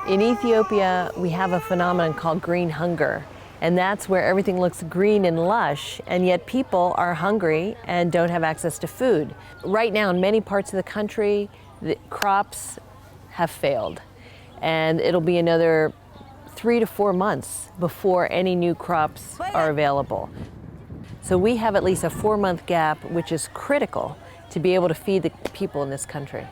In Ethiopia, we have a phenomenon called green hunger, and that's where everything looks green and lush, and yet people are hungry and don't have access to food. Right now, in many parts of the country, the crops have failed, and it'll be another 3 to 4 months before any new crops are available. So we have at least a 4-month gap, which is critical to be able to feed the people in this country.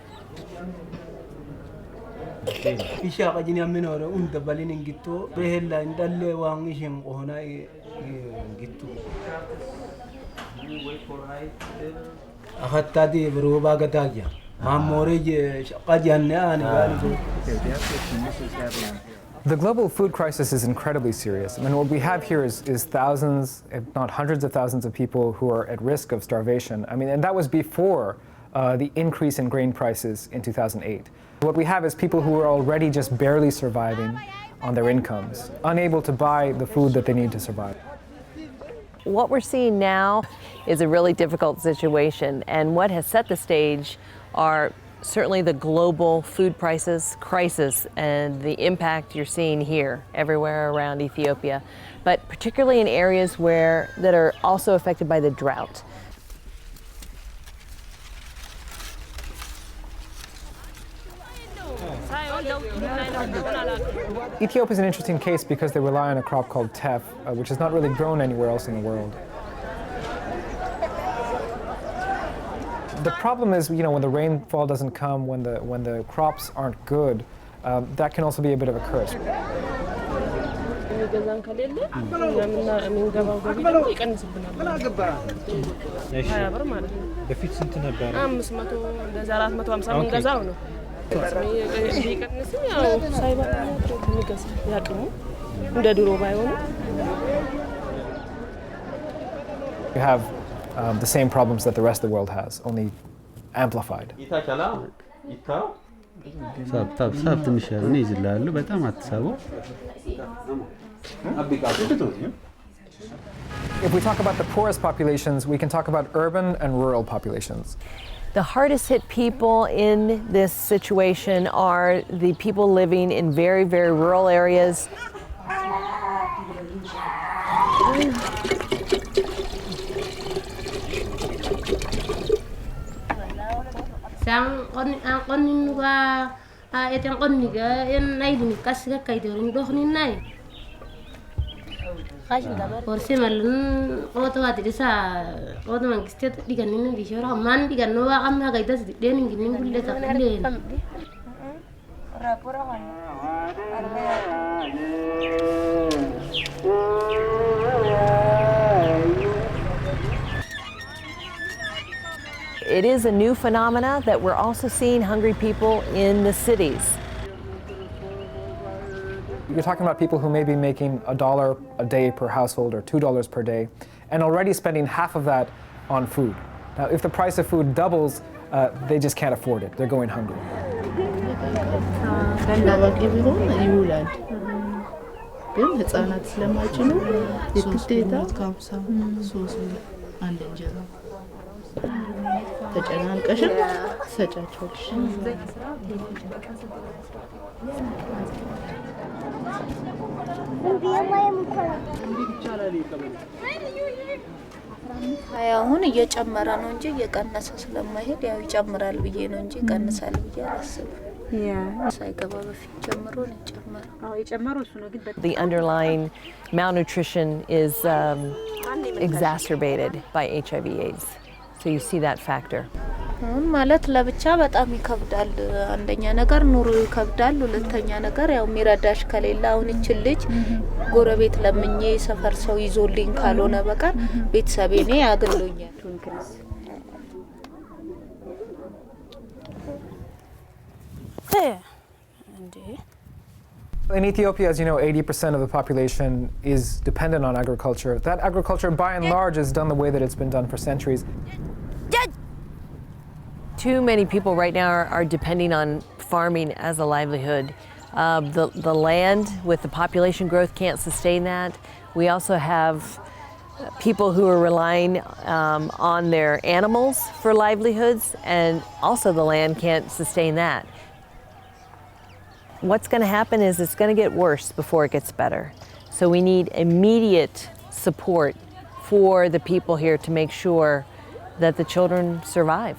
The global food crisis is incredibly serious. I mean, what we have here is thousands, if not hundreds of thousands of people who are at risk of starvation. I mean, and that was before the increase in grain prices in 2008. What we have is people who are already just barely surviving on their incomes, unable to buy the food that they need to survive. What we're seeing now is a really difficult situation, and what has set the stage are certainly the global food prices crisis and the impact you're seeing here everywhere around Ethiopia, but particularly in areas that are also affected by the drought. Ethiopia is an interesting case because they rely on a crop called teff, which is not really grown anywhere else in the world. The problem is, when the rainfall doesn't come, when the crops aren't good, that can also be a bit of a curse. We have the same problems that the rest of the world has, only amplified. If we talk about the poorest populations, we can talk about urban and rural populations. The hardest hit people in this situation are the people living in very, very rural areas. It is a new phenomena that we're also seeing hungry people in the cities. You're talking about people who may be making $1 a day per household or $2 per day and already spending half of that on food. Now, if the price of food doubles, they just can't afford it. They're going hungry. አሁን እየጨመረ ነው እንጂ እየቀነሰ ስለማይሄድ ያው ይጨምራል ብዬ ነው እንጂ ቀንሳል ብዬ አላስብም። ሳይገባ በፊት ጀምሮ ነው የጨመረው እሱ ነው። ግን The underlying malnutrition is exacerbated by HIV/AIDS. So you see that factor. ማለት ለብቻ በጣም ይከብዳል። አንደኛ ነገር ኑሮ ይከብዳል፣ ሁለተኛ ነገር ያው ሚረዳሽ ከሌላ አሁን ልጅ ጎረቤት ለምኜ ሰፈር ሰው ይዞልኝ ካልሆነ በቀር ቤተሰቤ ነው ያገሉኛል። In Ethiopia, as you know, 80% of the population is dependent on agriculture. That agriculture, by and large, is done the way that it's been done for centuries. Too many people right now are depending on farming as a livelihood. The land with the population growth can't sustain that. We also have people who are relying on their animals for livelihoods, and also the land can't sustain that. what's going to happen is it's going to get worse before it gets better. So we need immediate support for the people here to make sure that the children survive.